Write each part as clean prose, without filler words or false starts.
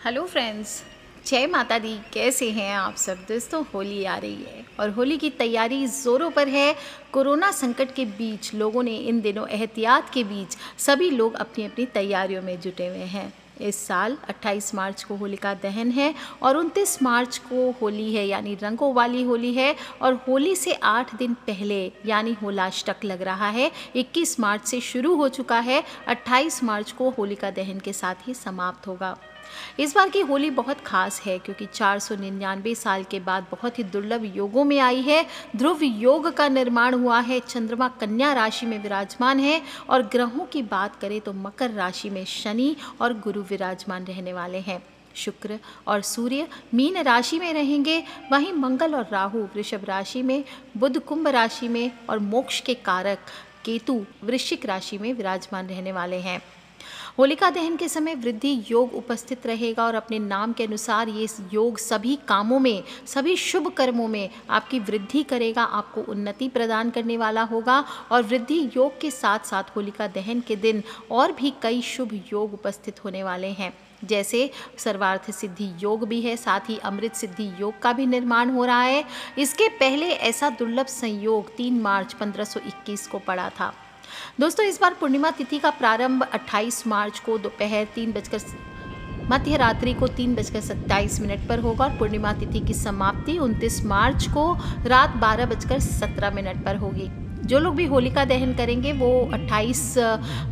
Hello friends, जय माता दी। कैसे हैं आप सब? दोस्तों, होली आ रही है और होली की तैयारी ज़ोरों पर है। कोरोना संकट के बीच लोगों ने इन दिनों एहतियात के बीच सभी लोग अपनी अपनी तैयारियों में जुटे हुए हैं। इस साल 28 मार्च को होलिका दहन है और 29 मार्च को होली है, यानी रंगों वाली होली है। और होली से 8 दिन पहले यानी होलाष्टक लग रहा है। 21 मार्च से शुरू हो चुका है, 28 मार्च को होलिका दहन के साथ ही समाप्त होगा। इस बार की होली बहुत खास है क्योंकि 499 साल के बाद बहुत ही दुर्लभ योगों में आई है। ध्रुव योग का निर्माण हुआ है, चंद्रमा कन्या राशि में विराजमान है और ग्रहों की बात करें तो मकर राशि में शनि और गुरु विराजमान रहने वाले हैं। शुक्र और सूर्य मीन राशि में रहेंगे, वहीं मंगल और राहु वृषभ राशि में, बुध कुंभ राशि में और मोक्ष के कारक केतु वृश्चिक राशि में विराजमान रहने वाले हैं। होलिका दहन के समय वृद्धि योग उपस्थित रहेगा और अपने नाम के अनुसार ये योग सभी कामों में, सभी शुभ कर्मों में आपकी वृद्धि करेगा, आपको उन्नति प्रदान करने वाला होगा। और वृद्धि योग के साथ साथ होलिका दहन के दिन और भी कई शुभ योग उपस्थित होने वाले हैं, जैसे सर्वार्थ सिद्धि योग भी है, साथ ही अमृत सिद्धि योग का भी निर्माण हो रहा है। इसके पहले ऐसा दुर्लभ संयोग 3 मार्च 1521 को पड़ा था। दोस्तों, इस बार पूर्णिमा तिथि का प्रारंभ 28 मार्च को दोपहर मध्य रात्रि को 3:27 पर होगा और पूर्णिमा तिथि की समाप्ति 29 मार्च को रात 12:17 पर होगी। जो लोग भी होलिका दहन करेंगे वो 28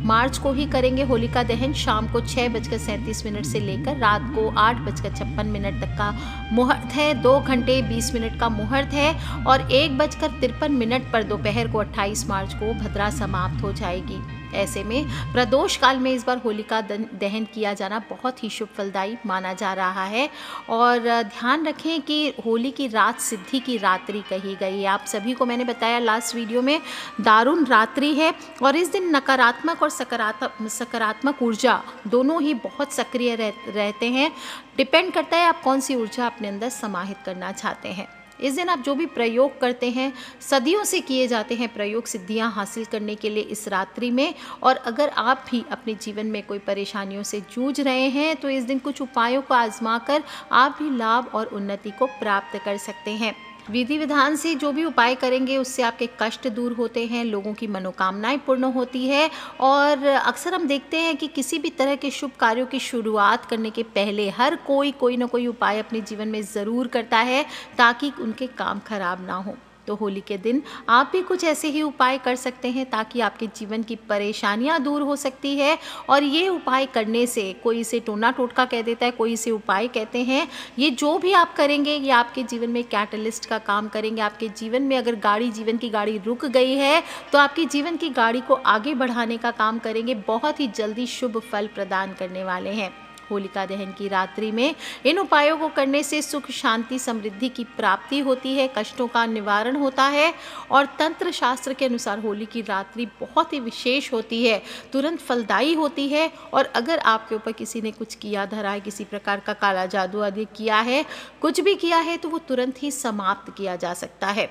मार्च को ही करेंगे। होलिका दहन शाम को 6:37 से लेकर रात को 8:56 तक का मुहूर्त है। 2 घंटे 20 मिनट का मुहूर्त है और 1:53 पर दोपहर को 28 मार्च को भद्रा समाप्त हो जाएगी। ऐसे में प्रदोष काल में इस बार होलिका दहन किया जाना बहुत ही शुभ फलदायी माना जा रहा है। और ध्यान रखें कि होली की रात सिद्धि की रात्रि कही गई है। आप सभी को मैंने बताया लास्ट वीडियो में, दारुण रात्रि है और इस दिन नकारात्मक और सकारात्मक ऊर्जा दोनों ही बहुत सक्रिय रहते हैं। डिपेंड करता है आप कौन सी ऊर्जा अपने अंदर समाहित करना चाहते हैं। इस दिन आप जो भी प्रयोग करते हैं, सदियों से किए जाते हैं प्रयोग सिद्धियां हासिल करने के लिए इस रात्रि में। और अगर आप भी अपने जीवन में कोई परेशानियों से जूझ रहे हैं तो इस दिन कुछ उपायों को आजमा कर आप भी लाभ और उन्नति को प्राप्त कर सकते हैं। विधि विधान से जो भी उपाय करेंगे उससे आपके कष्ट दूर होते हैं, लोगों की मनोकामनाएं पूर्ण होती है। और अक्सर हम देखते हैं कि किसी भी तरह के शुभ कार्यों की शुरुआत करने के पहले हर कोई ना कोई उपाय अपने जीवन में ज़रूर करता है ताकि उनके काम खराब ना हो। तो होली के दिन आप भी कुछ ऐसे ही उपाय कर सकते हैं ताकि आपके जीवन की परेशानियां दूर हो सकती है। और ये उपाय करने से, कोई इसे टोना टोटका कह देता है, कोई इसे उपाय कहते हैं, ये जो भी आप करेंगे ये आपके जीवन में कैटलिस्ट का काम करेंगे। आपके जीवन में अगर जीवन की गाड़ी रुक गई है तो आपकी जीवन की गाड़ी को आगे बढ़ाने का काम करेंगे, बहुत ही जल्दी शुभ फल प्रदान करने वाले हैं। होलिका दहन की रात्रि में इन उपायों को करने से सुख, शांति, समृद्धि की प्राप्ति होती है, कष्टों का निवारण होता है। और तंत्र शास्त्र के अनुसार होली की रात्रि बहुत ही विशेष होती है, तुरंत फलदायी होती है। और अगर आपके ऊपर किसी ने कुछ किया धरा है, किसी प्रकार का काला जादू आदि किया है, कुछ भी किया है, तो वो तुरंत ही समाप्त किया जा सकता है।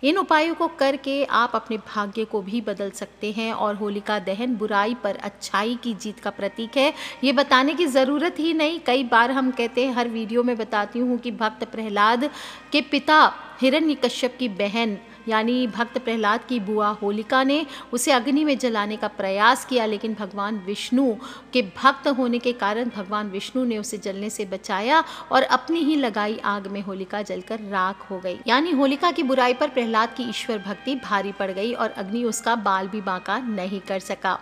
इन उपायों को करके आप अपने भाग्य को भी बदल सकते हैं। और होलिका दहन बुराई पर अच्छाई की जीत का प्रतीक है, ये बताने की ज़रूरत ही नहीं। कई बार हम कहते हैं, हर वीडियो में बताती हूँ कि भक्त प्रहलाद के पिता हिरण्यकश्यप की बहन यानी भक्त प्रहलाद की बुआ होलिका ने उसे अग्नि में जलाने का प्रयास किया, लेकिन भगवान विष्णु के भक्त होने के कारण भगवान विष्णु ने उसे जलने से बचाया और अपनी ही लगाई आग में होलिका जलकर राख हो गई। यानी होलिका की बुराई पर प्रहलाद की ईश्वर भक्ति भारी पड़ गई और अग्नि उसका बाल भी बांका नहीं कर सका।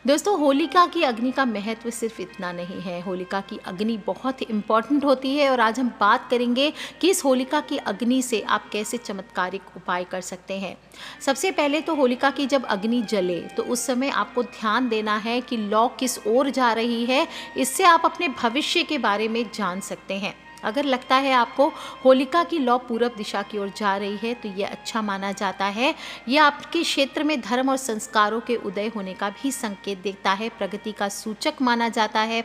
दोस्तों, होलिका की अग्नि का महत्व सिर्फ इतना नहीं है, होलिका की अग्नि बहुत इम्पॉर्टेंट होती है। और आज हम बात करेंगे कि इस होलिका की अग्नि से आप कैसे चमत्कारिक उपाय कर सकते हैं। सबसे पहले तो होलिका की जब अग्नि जले तो उस समय आपको ध्यान देना है कि लौ किस ओर जा रही है, इससे आप अपने भविष्य के बारे में जान सकते हैं। अगर लगता है आपको होलिका की लौ पूरब दिशा की ओर जा रही है तो ये अच्छा माना जाता है। ये आपके क्षेत्र में धर्म और संस्कारों के उदय होने का भी संकेत देता है, प्रगति का सूचक माना जाता है।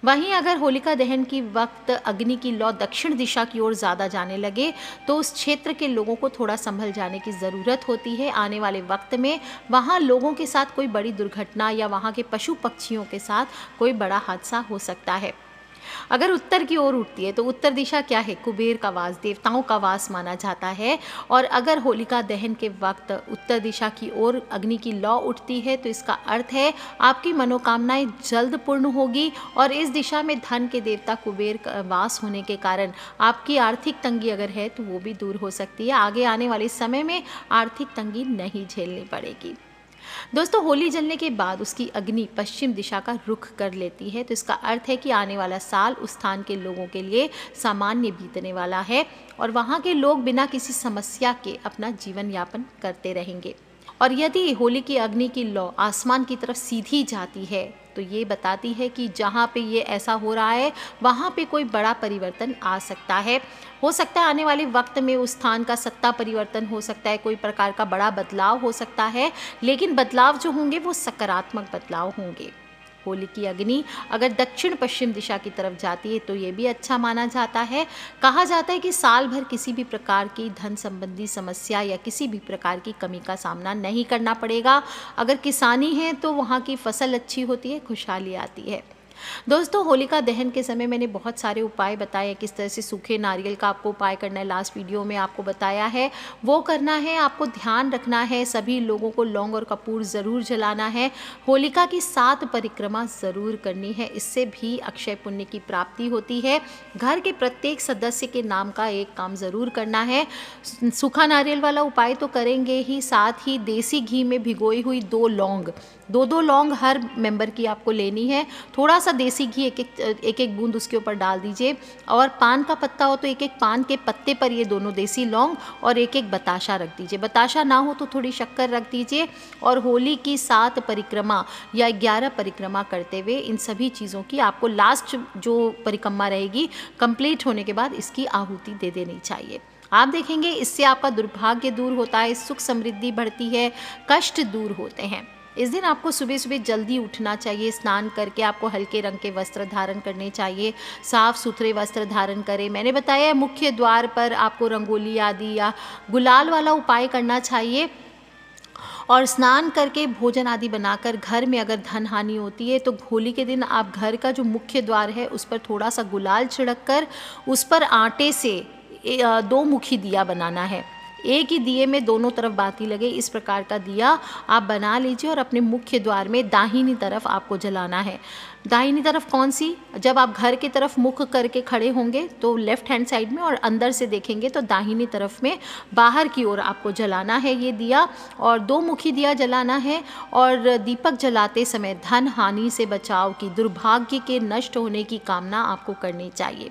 वहीं अगर होलिका दहन की वक्त अग्नि की लौ दक्षिण दिशा की ओर ज़्यादा जाने लगे तो उस क्षेत्र के लोगों को थोड़ा संभल जाने की ज़रूरत होती है। आने वाले वक्त में वहाँ लोगों के साथ कोई बड़ी दुर्घटना या वहाँ के पशु पक्षियों के साथ कोई बड़ा हादसा हो सकता है। अगर उत्तर की ओर उठती है तो उत्तर दिशा क्या है? कुबेर का वास, देवताओं का वास माना जाता है। और अगर होलिका दहन के वक्त उत्तर दिशा की ओर अग्नि की लौ उठती है तो इसका अर्थ है आपकी मनोकामनाएं जल्द पूर्ण होगी। और इस दिशा में धन के देवता कुबेर का वास होने के कारण आपकी आर्थिक तंगी अगर है तो वो भी दूर हो सकती है। आगे आने वाले समय में आर्थिक तंगी नहीं झेलनी पड़ेगी। दोस्तों, होली जलने के बाद उसकी अग्नि पश्चिम दिशा का रुख कर लेती है तो इसका अर्थ है कि आने वाला साल उस स्थान के लोगों के लिए सामान्य बीतने वाला है और वहाँ के लोग बिना किसी समस्या के अपना जीवन यापन करते रहेंगे। और यदि होली की अग्नि की लौ आसमान की तरफ सीधी जाती है तो ये बताती है कि जहाँ पे ये ऐसा हो रहा है वहाँ पे कोई बड़ा परिवर्तन आ सकता है। हो सकता है आने वाले वक्त में उस स्थान का सत्ता परिवर्तन हो सकता है, कोई प्रकार का बड़ा बदलाव हो सकता है, लेकिन बदलाव जो होंगे वो सकारात्मक बदलाव होंगे। होली की अग्नि अगर दक्षिण पश्चिम दिशा की तरफ जाती है तो ये भी अच्छा माना जाता है। कहा जाता है कि साल भर किसी भी प्रकार की धन संबंधी समस्या या किसी भी प्रकार की कमी का सामना नहीं करना पड़ेगा। अगर किसानी है तो वहाँ की फसल अच्छी होती है, खुशहाली आती है। दोस्तों, होलिका दहन के समय मैंने बहुत सारे उपाय बताए हैं, किस तरह से सूखे नारियल का आपको उपाय करना है, लास्ट वीडियो में आपको बताया है, वो करना है। आपको ध्यान रखना है, सभी लोगों को लौंग और कपूर ज़रूर जलाना है। होलिका की 7 परिक्रमा ज़रूर करनी है, इससे भी अक्षय पुण्य की प्राप्ति होती है। घर के प्रत्येक सदस्य के नाम का एक काम ज़रूर करना है। सूखा नारियल वाला उपाय तो करेंगे ही, साथ ही देसी घी में भिगोई हुई 2 लौंग, 2 लौंग हर मेंबर की आपको लेनी है। थोड़ा सा देसी घी एक एक बूंद उसके ऊपर डाल दीजिए। और पान का पत्ता हो तो एक एक पान के पत्ते पर ये दोनों देसी लौंग और एक एक बताशा रख दीजिए। बताशा ना हो तो थोड़ी शक्कर रख दीजिए। और होली की 7 परिक्रमा या 11 परिक्रमा करते हुए इन सभी चीज़ों की आपको लास्ट जो परिक्रमा रहेगी कंप्लीट होने के बाद इसकी आहुति दे देनी चाहिए। आप देखेंगे इससे आपका दुर्भाग्य दूर होता है, सुख समृद्धि बढ़ती है, कष्ट दूर होते हैं। इस दिन आपको सुबह सुबह जल्दी उठना चाहिए। स्नान करके आपको हल्के रंग के वस्त्र धारण करने चाहिए, साफ सुथरे वस्त्र धारण करें। मैंने बताया मुख्य द्वार पर आपको रंगोली आदि या गुलाल वाला उपाय करना चाहिए। और स्नान करके भोजन आदि बनाकर घर में अगर धन हानि होती है तो होली के दिन आप घर का जो मुख्य द्वार है उस पर थोड़ा सा गुलाल छिड़क कर उस पर आटे से 2 मुखी दिया बनाना है। एक ही दिए में दोनों तरफ बाती लगे, इस प्रकार का दिया आप बना लीजिए और अपने मुख्य द्वार में दाहिनी तरफ आपको जलाना है। दाहिनी तरफ कौन सी? जब आप घर की तरफ मुख करके खड़े होंगे तो लेफ्ट हैंड साइड में, और अंदर से देखेंगे तो दाहिनी तरफ में बाहर की ओर आपको जलाना है ये दिया। और 2 मुखी दिया जलाना है। और दीपक जलाते समय धन हानि से बचाव की, दुर्भाग्य के नष्ट होने की कामना आपको करनी चाहिए।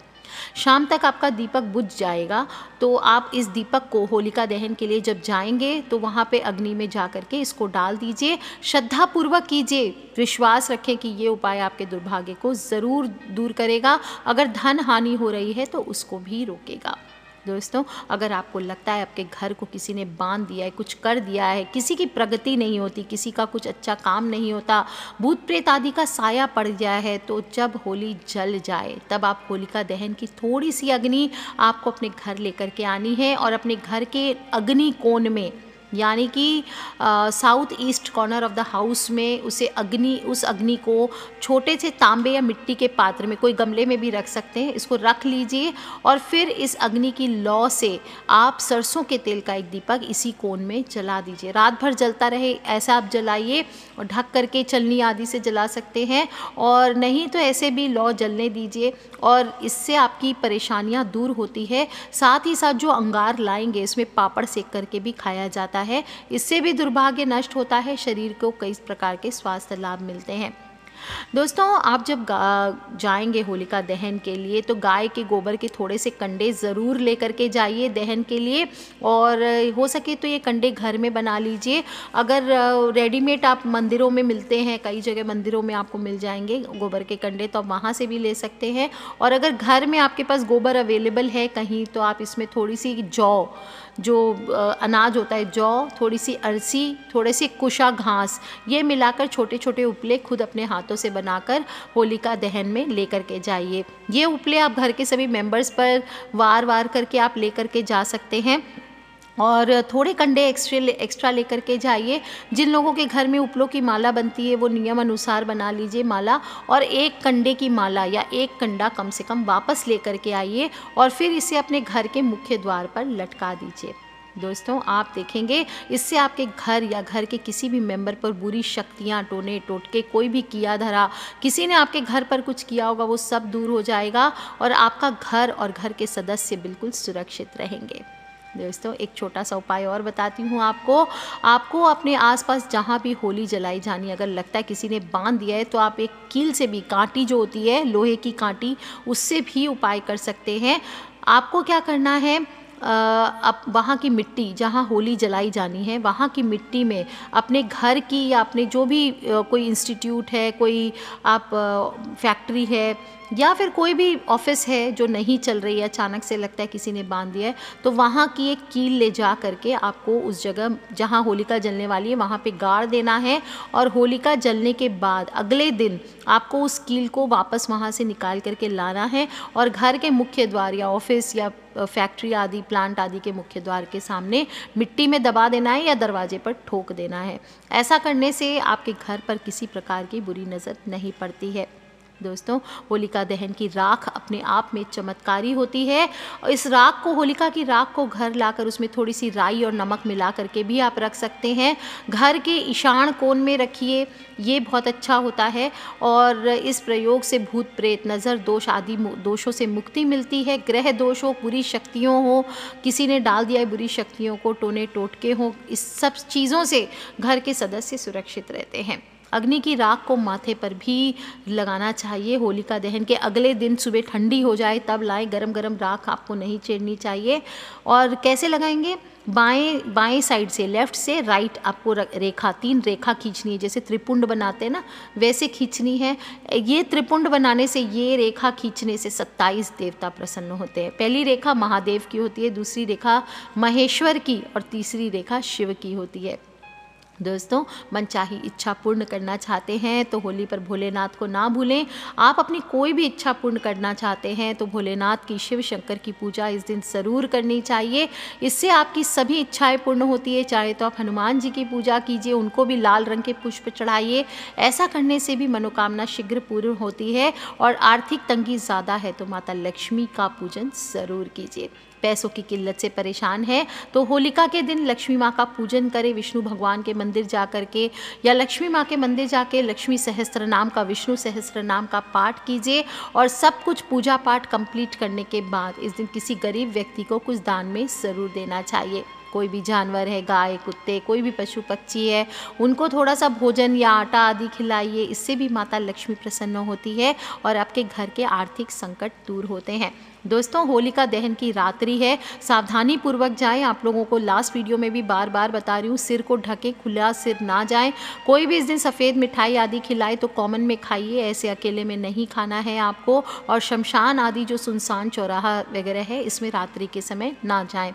शाम तक आपका दीपक बुझ जाएगा तो आप इस दीपक को होलिका दहन के लिए जब जाएंगे तो वहाँ पे अग्नि में जा कर के इसको डाल दीजिए। श्रद्धापूर्वक कीजिए, विश्वास रखें कि ये उपाय आपके दुर्भाग्य को ज़रूर दूर करेगा। अगर धन हानि हो रही है तो उसको भी रोकेगा। दोस्तों, अगर आपको लगता है आपके घर को किसी ने बांध दिया है, कुछ कर दिया है, किसी की प्रगति नहीं होती, किसी का कुछ अच्छा काम नहीं होता, भूत प्रेत आदि का साया पड़ गया है, तो जब होली जल जाए तब आप होलिका दहन की थोड़ी सी अग्नि आपको अपने घर लेकर के आनी है और अपने घर के अग्नि कोण में, यानी कि south east corner of the house में उस अग्नि को छोटे से तांबे या मिट्टी के पात्र में, कोई गमले में भी रख सकते हैं, इसको रख लीजिए। और फिर इस अग्नि की लौ से आप सरसों के तेल का एक दीपक इसी कोण में जला दीजिए। रात भर जलता रहे ऐसा आप जलाइए, और ढक करके चलनी आदि से जला सकते हैं, और नहीं तो ऐसे भी लौ जलने दीजिए। और इससे आपकी परेशानियां दूर होती है। साथ ही साथ जो अंगार लाएंगे इसमें पापड़ सेक करके भी खाया जाता है, इससे भी दुर्भाग्य नष्ट होता है, शरीर को कई प्रकार के स्वास्थ्य लाभ मिलते हैं। दोस्तों, आप जब जाएंगे होलिका दहन के लिए तो गाय के गोबर के थोड़े से कंडे ज़रूर लेकर के जाइए दहन के लिए, और हो सके तो ये कंडे घर में बना लीजिए। अगर रेडीमेड आप मंदिरों में मिलते हैं, कई जगह मंदिरों में आपको मिल जाएंगे गोबर के कंडे, तो आप वहाँ से भी ले सकते हैं। और अगर घर में आपके पास गोबर अवेलेबल है कहीं, तो आप इसमें थोड़ी सी जौ, जो अनाज होता है जौ, थोड़ी सी अरसी, थोड़े से कुशा घास, ये मिलाकर छोटे छोटे उपले खुद अपने हाथों से बनाकर होलिका दहन में लेकर के जाइए। ये उपले आप घर के सभी मेंबर्स पर वार वार करके आप लेकर के जा सकते हैं। और थोड़े कंडे एक्स्ट्रा लेकर के जाइए। जिन लोगों के घर में उपलों की माला बनती है वो नियम अनुसार बना लीजिए माला, और एक कंडे की माला या एक कंडा कम से कम वापस लेकर के आइए और फिर इसे अपने घर के मुख्य द्वार पर लटका दीजिए। दोस्तों, आप देखेंगे इससे आपके घर या घर के किसी भी मेंबर पर बुरी शक्तियाँ, टोने टोटके, कोई भी किया धरा, किसी ने आपके घर पर कुछ किया होगा, वो सब दूर हो जाएगा और आपका घर और घर के सदस्य बिल्कुल सुरक्षित रहेंगे। दोस्तों, एक छोटा सा उपाय और बताती हूँ आपको अपने आसपास जहाँ भी होली जलाई जानी, अगर लगता है किसी ने बांध दिया है, तो आप एक कील से भी, कांटी जो होती है लोहे की कांटी, उससे भी उपाय कर सकते हैं। आपको क्या करना है, अब वहाँ की मिट्टी, जहाँ होली जलाई जानी है, वहाँ की मिट्टी में अपने घर की या अपने जो भी कोई इंस्टीट्यूट है, कोई आप फैक्ट्री है या फिर कोई भी ऑफिस है जो नहीं चल रही है, अचानक से लगता है किसी ने बांध दिया है, तो वहाँ की एक कील ले जा करके आपको उस जगह जहाँ होलिका जलने वाली है वहाँ पे गाड़ देना है। और होलिका जलने के बाद अगले दिन आपको उस कील को वापस वहाँ से निकाल करके लाना है और घर के मुख्य द्वार या ऑफिस या फैक्ट्री आदि, प्लांट आदि के मुख्य द्वार के सामने मिट्टी में दबा देना है या दरवाजे पर ठोक देना है। ऐसा करने से आपके घर पर किसी प्रकार की बुरी नज़र नहीं पड़ती है। दोस्तों, होलिका दहन की राख अपने आप में चमत्कारी होती है। इस राख को, होलिका की राख को घर लाकर उसमें थोड़ी सी राई और नमक मिला करके भी आप रख सकते हैं। घर के ईशान कोण में रखिए, ये बहुत अच्छा होता है और इस प्रयोग से भूत प्रेत, नज़र दोष आदि दोषों से मुक्ति मिलती है। ग्रह दोष हो, बुरी शक्तियों हो, किसी ने डाल दिया है बुरी शक्तियों को, टोने टोटके हो, इस सब चीज़ों से घर के सदस्य सुरक्षित रहते हैं। अग्नि की राख को माथे पर भी लगाना चाहिए। होलिका दहन के अगले दिन सुबह ठंडी हो जाए तब लाएं, गरम गरम राख आपको नहीं छेड़नी चाहिए। और कैसे लगाएंगे, बाएं साइड से, लेफ्ट से राइट आपको रेखा, 3 रेखा खींचनी है, जैसे त्रिपुंड बनाते हैं ना, वैसे खींचनी है। ये त्रिपुंड बनाने से, ये रेखा खींचने से 27 देवता प्रसन्न होते हैं। पहली रेखा महादेव की होती है, दूसरी रेखा महेश्वर की और तीसरी रेखा शिव की होती है। दोस्तों, मनचाही इच्छा पूर्ण करना चाहते हैं तो होली पर भोलेनाथ को ना भूलें। आप अपनी कोई भी इच्छा पूर्ण करना चाहते हैं तो भोलेनाथ की, शिव शंकर की पूजा इस दिन ज़रूर करनी चाहिए। इससे आपकी सभी इच्छाएं पूर्ण होती है। चाहे तो आप हनुमान जी की पूजा कीजिए, उनको भी लाल रंग के पुष्प चढ़ाइए। ऐसा करने से भी मनोकामना शीघ्र पूर्ण होती है। और आर्थिक तंगी ज़्यादा है तो माता लक्ष्मी का पूजन ज़रूर कीजिए। पैसों की किल्लत से परेशान है तो होलिका के दिन लक्ष्मी माँ का पूजन करें, विष्णु भगवान के मंदिर जा कर के या लक्ष्मी माँ के मंदिर जाके लक्ष्मी सहस्त्र नाम का, विष्णु सहस्त्र नाम का पाठ कीजिए। और सब कुछ पूजा पाठ कंप्लीट करने के बाद इस दिन किसी गरीब व्यक्ति को कुछ दान में ज़रूर देना चाहिए। कोई भी जानवर है, गाय, कुत्ते, कोई भी पशु पक्षी है, उनको थोड़ा सा भोजन या आटा आदि खिलाइए। इससे भी माता लक्ष्मी प्रसन्न होती है और आपके घर के आर्थिक संकट दूर होते हैं। दोस्तों, होलिका दहन की रात्रि है, सावधानी पूर्वक जाएं। आप लोगों को लास्ट वीडियो में भी बार बार बता रही हूँ, सिर को ढके, खुला सिर ना जाएं। कोई भी इस दिन सफ़ेद मिठाई आदि खिलाए तो कॉमन में खाइए, ऐसे अकेले में नहीं खाना है आपको। और शमशान आदि जो सुनसान चौराहा वगैरह है, इसमें रात्रि के समय ना जाएं।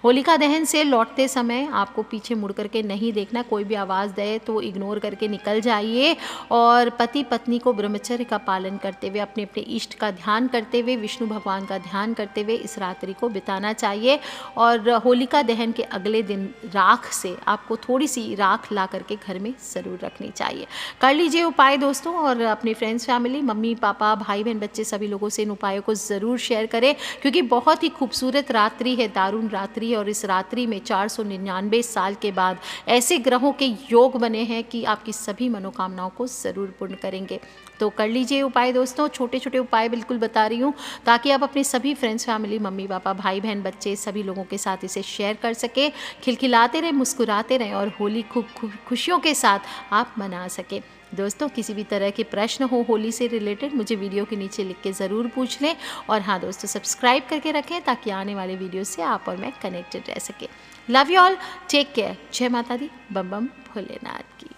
होलिका दहन से लौटते समय आपको पीछे मुड़ करके नहीं देखना, कोई भी आवाज़ दे तो इग्नोर करके निकल जाइए। और पति पत्नी को ब्रह्मचर्य का पालन करते हुए, अपने अपने इष्ट का ध्यान करते हुए, विष्णु भगवान का ध्यान करते हुए इस रात्रि को बिताना चाहिए। और होलिका दहन के अगले दिन राख से आपको थोड़ी सी राख ला करके घर में ज़रूर रखनी चाहिए। कर लीजिए उपाय दोस्तों, और अपने फ्रेंड्स, फैमिली, मम्मी पापा, भाई बहन, बच्चे, सभी लोगों से इन उपायों को ज़रूर शेयर करें, क्योंकि बहुत ही खूबसूरत रात्रि है, दारुण रात्रि। और इस रात्रि में 499 साल के बाद ऐसे ग्रहों के योग बने हैं कि आपकी सभी मनोकामनाओं को ज़रूर पूर्ण करेंगे। तो कर लीजिए उपाय दोस्तों, छोटे छोटे उपाय बिल्कुल बता रही हूँ, ताकि आप अपने सभी फ्रेंड्स, फैमिली, मम्मी पापा, भाई बहन, बच्चे, सभी लोगों के साथ इसे शेयर कर सके, खिलखिलाते रहें, मुस्कुराते रहें और होली खूब खुशियों के साथ आप मना सके। दोस्तों, किसी भी तरह के प्रश्न हो होली से रिलेटेड, मुझे वीडियो के नीचे लिख के ज़रूर पूछ लें। और हाँ दोस्तों, सब्सक्राइब करके रखें ताकि आने वाले वीडियो से आप और मैं कनेक्टेड रह सके। Love you all, take care, जय माता दी, बम बम भोलेनाथ की।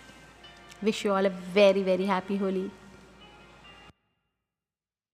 Wish you all a very very happy Holi.